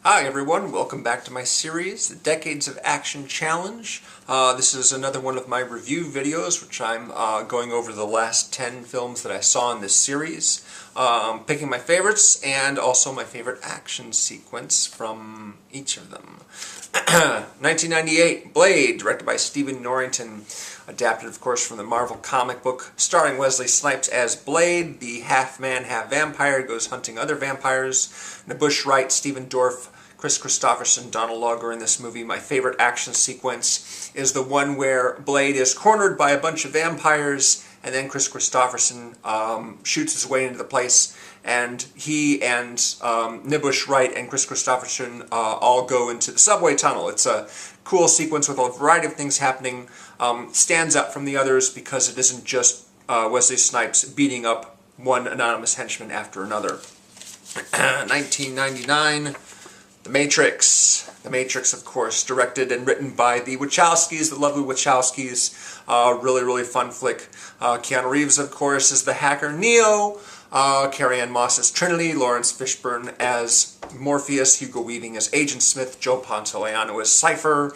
Hi everyone, welcome back to my series, The Decades of Action Challenge. This is another one of my review videos, which I'm going over the last 10 films that I saw in this series, picking my favorites and also my favorite action sequence from each of them. 1998, Blade, directed by Stephen Norrington, adapted of course from the Marvel comic book, starring Wesley Snipes as Blade, the half-man, half-vampire, goes hunting other vampires. Nabush Wright, Stephen Dorff, Chris Christopherson, Donald Logger in this movie. My favorite action sequence is the one where Blade is cornered by a bunch of vampires, and then Chris Christopherson shoots his way into the place, and he and Nabush Wright and Chris Christopherson all go into the subway tunnel. It's a cool sequence with a variety of things happening. Stands out from the others because it isn't just Wesley Snipes beating up one anonymous henchman after another. 1999, The Matrix. The Matrix, of course, directed and written by the Wachowskis, the lovely Wachowskis. Really fun flick. Keanu Reeves, of course, is the hacker Neo. Carrie-Anne Moss as Trinity, Lawrence Fishburne as Morpheus, Hugo Weaving as Agent Smith, Joe Pantoliano as Cypher.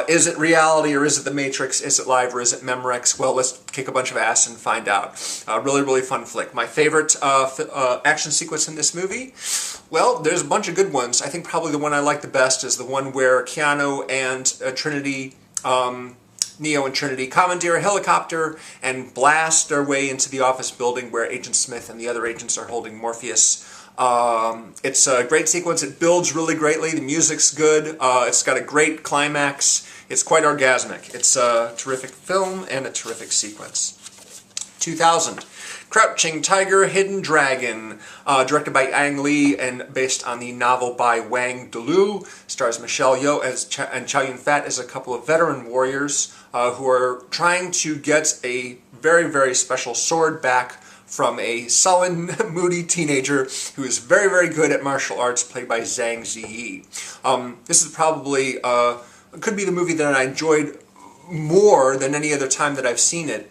Is it reality or is it the Matrix? Is it live or is it Memorex? Well, let's kick a bunch of ass and find out. Really fun flick. My favorite action sequence in this movie? Well, there's a bunch of good ones. I think probably the one I like the best is the one where Keanu and Trinity, Neo and Trinity commandeer a helicopter and blast their way into the office building where Agent Smith and the other agents are holding Morpheus. It's a great sequence. It builds really greatly. The music's good. It's got a great climax. It's quite orgasmic. It's a terrific film and a terrific sequence. 2000. Crouching Tiger, Hidden Dragon, directed by Ang Lee and based on the novel by Wang Delu, stars Michelle Yeoh and Chow Yun-fat as a couple of veteran warriors who are trying to get a very special sword back from a sullen, moody teenager who is very good at martial arts, played by Zhang Ziyi. This is probably, could be the movie that I enjoyed more than any other time that I've seen it.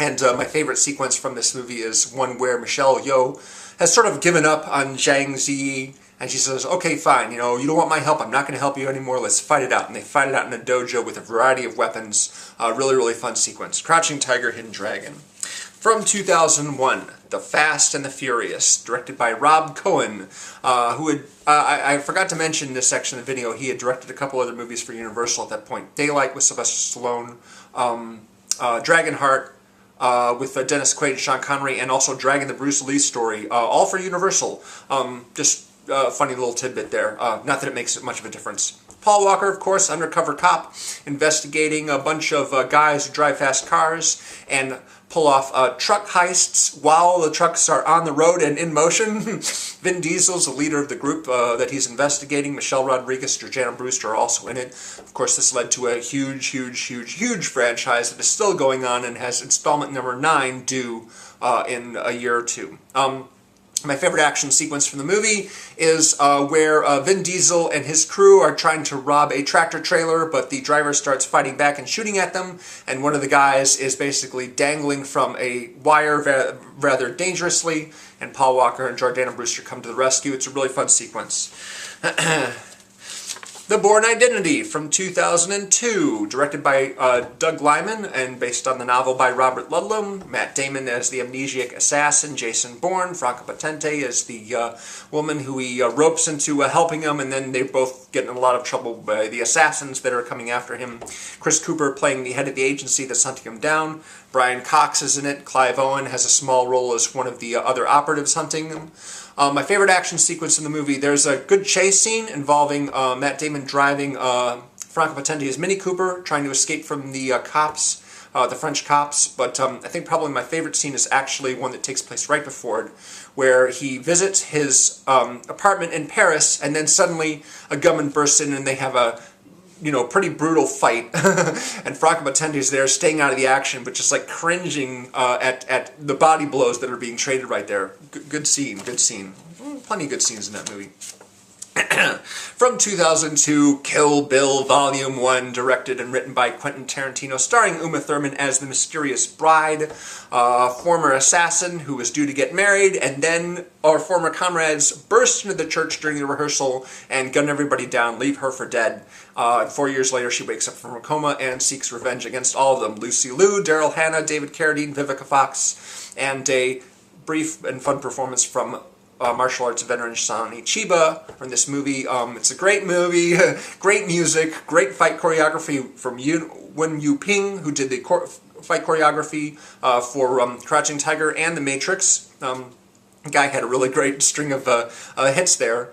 And my favorite sequence from this movie is one where Michelle Yeoh has sort of given up on Zhang Ziyi, and she says, okay, fine, you don't want my help, I'm not going to help you anymore, let's fight it out. And they fight it out in a dojo with a variety of weapons. Really fun sequence. Crouching Tiger, Hidden Dragon. From 2001, The Fast and the Furious, directed by Rob Cohen, who had, I forgot to mention in this section of the video, he had directed a couple other movies for Universal at that point. Daylight with Sylvester Stallone, Dragonheart, with Dennis Quaid and Sean Connery, and also Dragon the Bruce Lee story, all for Universal. Just a funny little tidbit there. Not that it makes much of a difference. Paul Walker, of course, undercover cop, investigating a bunch of guys who drive fast cars and pull off truck heists while the trucks are on the road and in motion. Vin Diesel's the leader of the group that he's investigating. Michelle Rodriguez, Jordana Brewster are also in it. Of course, this led to a huge franchise that is still going on and has installment number 9 due in a year or two. My favorite action sequence from the movie is where Vin Diesel and his crew are trying to rob a tractor trailer, but the driver starts fighting back and shooting at them, and one of the guys is basically dangling from a wire rather dangerously, and Paul Walker and Jordana Brewster come to the rescue. It's a really fun sequence. The Bourne Identity from 2002, directed by Doug Liman and based on the novel by Robert Ludlum. Matt Damon as the amnesiac assassin, Jason Bourne. Franca Potente as the woman who he ropes into helping him, and then they both get in a lot of trouble by the assassins that are coming after him. Chris Cooper playing the head of the agency that's hunting him down. Brian Cox is in it. Clive Owen has a small role as one of the other operatives hunting him. My favorite action sequence in the movie, there's a good chase scene involving Matt Damon driving Franca Potente's Mini Cooper, trying to escape from the cops, the French cops, but I think probably my favorite scene is actually one that takes place right before it, where he visits his apartment in Paris, and then suddenly a gunman bursts in and they have a pretty brutal fight, and Franca Potente's there, staying out of the action, but just like cringing at the body blows that are being traded right there. Good scene. Plenty of good scenes in that movie. From 2002, Kill Bill Volume 1, directed and written by Quentin Tarantino, starring Uma Thurman as the mysterious bride, a former assassin who was due to get married, and then our former comrades burst into the church during the rehearsal and gun everybody down, leave her for dead. 4 years later, she wakes up from a coma and seeks revenge against all of them. Lucy Liu, Daryl Hannah, David Carradine, Vivica Fox, and a brief and fun performance from martial arts veteran Sonny Chiba from this movie. It's a great movie, great music, great fight choreography from Wen Yu Ping, who did the fight choreography for Crouching Tiger and The Matrix. The guy had a really great string of hits there.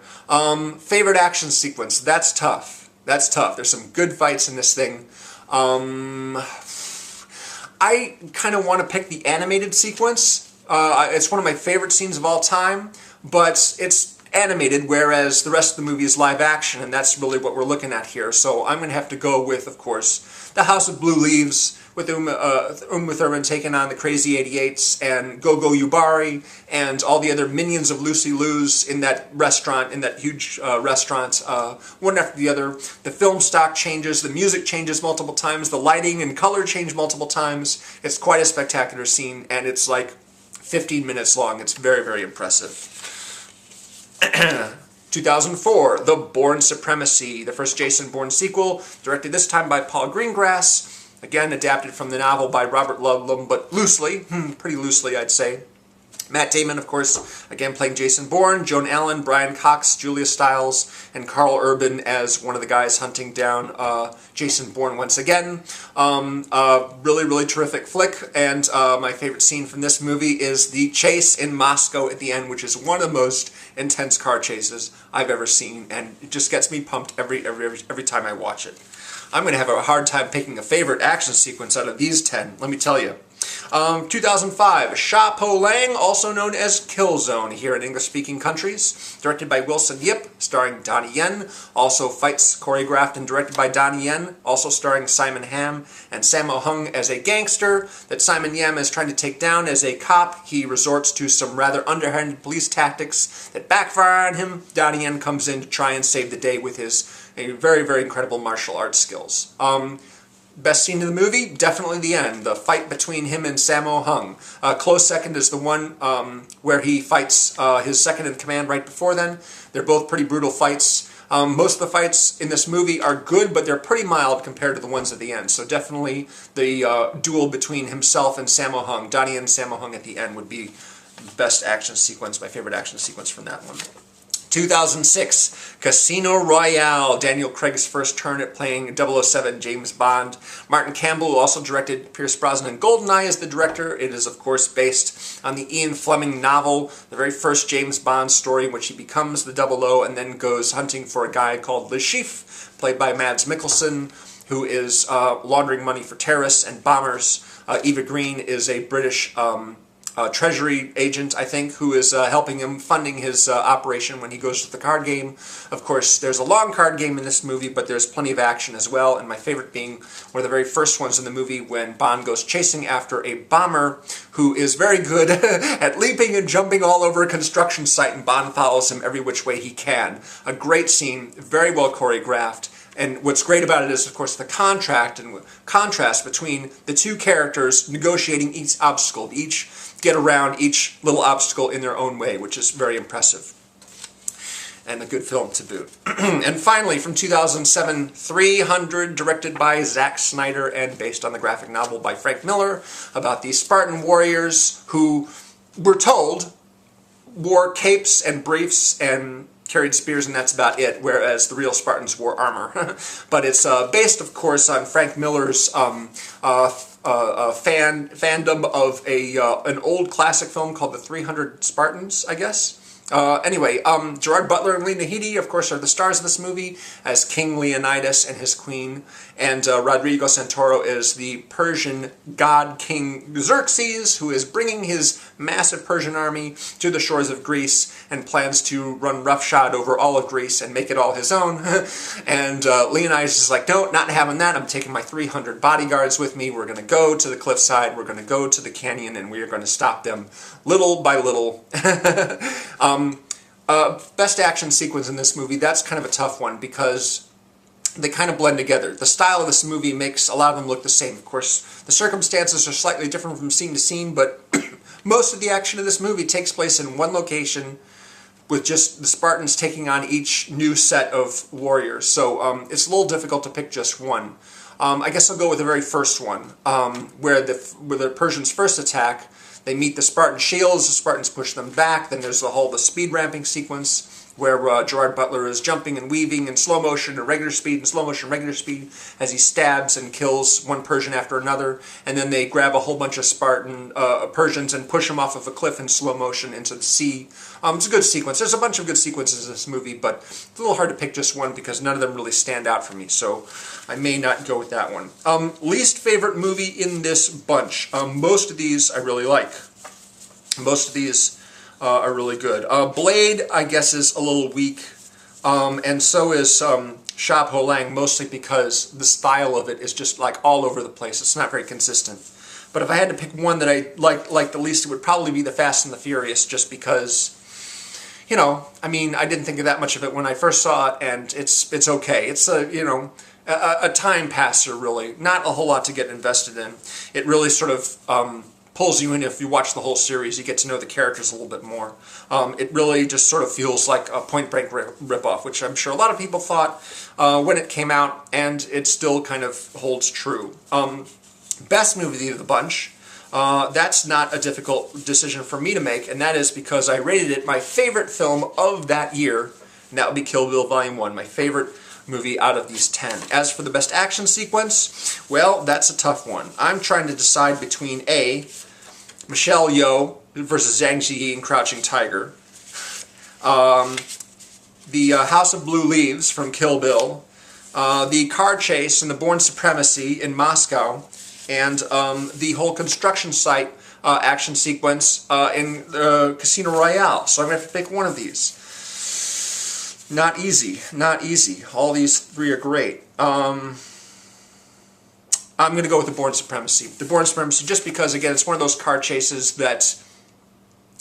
Favorite action sequence? That's tough. That's tough. There's some good fights in this thing. I kind of want to pick the animated sequence. It's one of my favorite scenes of all time, but it's animated, whereas the rest of the movie is live action, and that's really what we're looking at here. So I'm going to have to go with, of course, The House of Blue Leaves, with Uma Thurman taking on the Crazy 88s and Go-Go Yubari and all the other minions of Lucy Liu's in that restaurant, in that huge restaurant, one after the other. The film stock changes, the music changes multiple times, the lighting and color change multiple times. It's quite a spectacular scene, and it's like 15 minutes long. It's very, very impressive. 2004, The Bourne Supremacy, the first Jason Bourne sequel, directed this time by Paul Greengrass. Again, adapted from the novel by Robert Ludlum, but loosely, pretty loosely, I'd say. Matt Damon, of course, again playing Jason Bourne, Joan Allen, Brian Cox, Julia Stiles, and Carl Urban as one of the guys hunting down Jason Bourne once again. Really, really terrific flick, and my favorite scene from this movie is the chase in Moscow at the end, which is one of the most intense car chases I've ever seen, and it just gets me pumped every time I watch it. I'm going to have a hard time picking a favorite action sequence out of these 10, let me tell you. 2005, Sha Po Lang, also known as Killzone here in English-speaking countries, directed by Wilson Yip, starring Donnie Yen, also fights choreographed and directed by Donnie Yen, also starring Simon Hamm and Sammo Hung as a gangster that Simon Yam is trying to take down as a cop. He resorts to some rather underhanded police tactics that backfire on him. Donnie Yen comes in to try and save the day with his very, very incredible martial arts skills. Best scene in the movie? Definitely the end. The fight between him and Sammo Hung. Close second is the one where he fights his second in command right before then. They're both pretty brutal fights. Most of the fights in this movie are good, but they're pretty mild compared to the ones at the end. So definitely the duel between himself and Sammo Hung, Donnie and Sammo Hung at the end, would be the best action sequence, my favorite action sequence from that one. 2006, Casino Royale, Daniel Craig's first turn at playing 007 James Bond. Martin Campbell, who also directed Pierce Brosnan GoldenEye, is the director. It is, of course, based on the Ian Fleming novel, the very first James Bond story in which he becomes the 00 and then goes hunting for a guy called Le Chiffre, played by Mads Mikkelsen, who is laundering money for terrorists and bombers. Eva Green is a British Treasury agent, I think, who is helping him, funding his operation when he goes to the card game. Of course, there's a long card game in this movie, but there's plenty of action as well, and my favorite being one of the very first ones in the movie when Bond goes chasing after a bomber who is very good at leaping and jumping all over a construction site, and Bond follows him every which way he can. A great scene, very well choreographed. And what's great about it is, of course, the contrast between the two characters negotiating each obstacle, each get around each little obstacle in their own way, which is very impressive. And a good film to boot. And finally, from 2007, 300, directed by Zack Snyder and based on the graphic novel by Frank Miller, about these Spartan warriors who, we're told, wore capes and briefs and carried spears, and that's about it, whereas the real Spartans wore armor. But it's based, of course, on Frank Miller's fandom of an old classic film called The 300 Spartans, I guess. Anyway, Gerard Butler and Lena Headey, of course, are the stars of this movie as King Leonidas and his queen, and Rodrigo Santoro is the Persian god King Xerxes, who is bringing his massive Persian army to the shores of Greece and plans to run roughshod over all of Greece and make it all his own. And Leonidas is like, no, not having that. I'm taking my 300 bodyguards with me. We're going to go to the cliffside. We're going to go to the canyon, and we are going to stop them little by little. Best action sequence in this movie, that's kind of a tough one because they kind of blend together. The style of this movie makes a lot of them look the same. Of course, the circumstances are slightly different from scene to scene, but most of the action of this movie takes place in one location with just the Spartans taking on each new set of warriors. So it's a little difficult to pick just one. I guess I'll go with the very first one, where the Persians first attack. They meet the Spartan shields, the Spartans push them back, then there's the speed ramping sequence where Gerard Butler is jumping and weaving in slow motion and regular speed and slow motion regular speed as he stabs and kills one Persian after another, and then they grab a whole bunch of Persians and push them off of a cliff in slow motion into the sea. It's a good sequence. There's a bunch of good sequences in this movie, but it's a little hard to pick just one because none of them really stand out for me, so I may not go with that one. Least favorite movie in this bunch. Most of these I really like. Most of these are really good. Blade, I guess, is a little weak, and so is Shab Ho Lang, mostly because the style of it is just like all over the place. It's not very consistent. But if I had to pick one that I like the least, it would probably be The Fast and the Furious, just because, you know, I mean, I didn't think of that much of it when I first saw it, and it's okay. It's a time passer, really. Not a whole lot to get invested in. It really sort of pulls you in. If you watch the whole series, you get to know the characters a little bit more. It really just sort of feels like a Point Break ripoff, which I'm sure a lot of people thought when it came out, and it still kind of holds true. Best movie of the bunch. That's not a difficult decision for me to make, and that is because I rated it my favorite film of that year, and that would be Kill Bill Volume 1, my favorite movie out of these 10. As for the best action sequence, well, that's a tough one. I'm trying to decide between A, Michelle Yeoh versus Zhang Ziyi in Crouching Tiger, the House of Blue Leaves from Kill Bill, the car chase in the Bourne Supremacy in Moscow, and the whole construction site action sequence in Casino Royale. So I'm going to have to pick one of these. Not easy. Not easy. All these three are great. I'm going to go with the Bourne Supremacy. The Bourne Supremacy, just because, again, it's one of those car chases that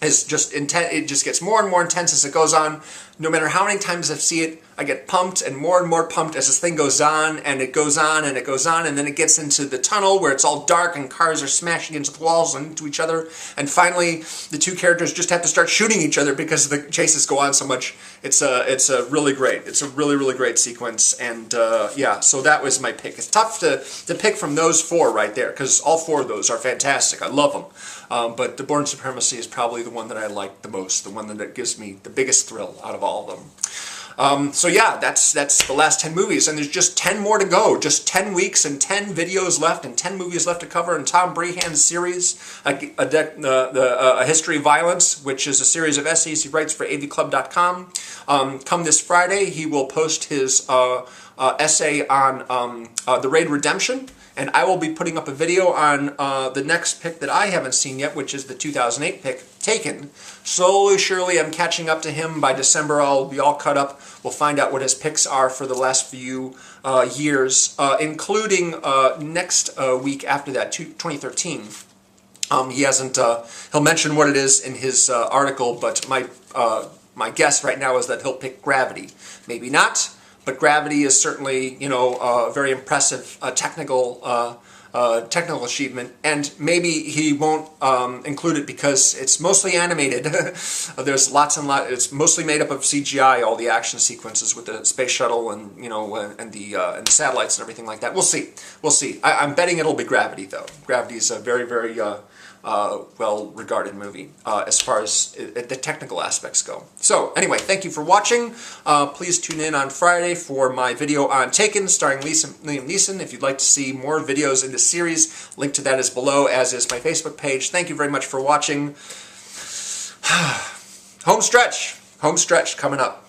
is just intense. It just gets more and more intense as it goes on. No matter how many times I see it, I get pumped and more pumped as this thing goes on, and it goes on, and it goes on, and then it gets into the tunnel where it's all dark and cars are smashing into the walls and into each other, and finally the two characters just have to start shooting each other because the chases go on so much. It's a really great. It's a really great sequence, and yeah, so that was my pick. It's tough to pick from those four right there because all four of those are fantastic. I love them, but the Bourne Supremacy is probably the one that I like the most, the one that gives me the biggest thrill out of all of them. So yeah, that's the last 10 movies, and there's just 10 more to go. Just 10 weeks and 10 videos left and 10 movies left to cover in Tom Breihan's series, A History of Violence, which is a series of essays he writes for avclub.com. Come this Friday, he will post his essay on The Raid Redemption, and I will be putting up a video on the next pick that I haven't seen yet, which is the 2008 pick, Taken. Slowly, surely, I'm catching up to him. By December, I'll be all caught up. We'll find out what his picks are for the last few years, including next week after that, 2013. He hasn't. He'll mention what it is in his article, but my guess right now is that he'll pick Gravity. Maybe not. But Gravity is certainly, you know, a very impressive technical achievement, and maybe he won't include it because it's mostly animated. There's lots and lots. It's mostly made up of CGI. All the action sequences with the space shuttle and and the satellites and everything like that. We'll see. We'll see. I'm betting it'll be Gravity though. Gravity is a very well-regarded movie as far as the technical aspects go. So, anyway, thank you for watching. Please tune in on Friday for my video on Taken, starring Liam Neeson. If you'd like to see more videos in this series, link to that is below, as is my Facebook page. Thank you very much for watching. Home stretch coming up.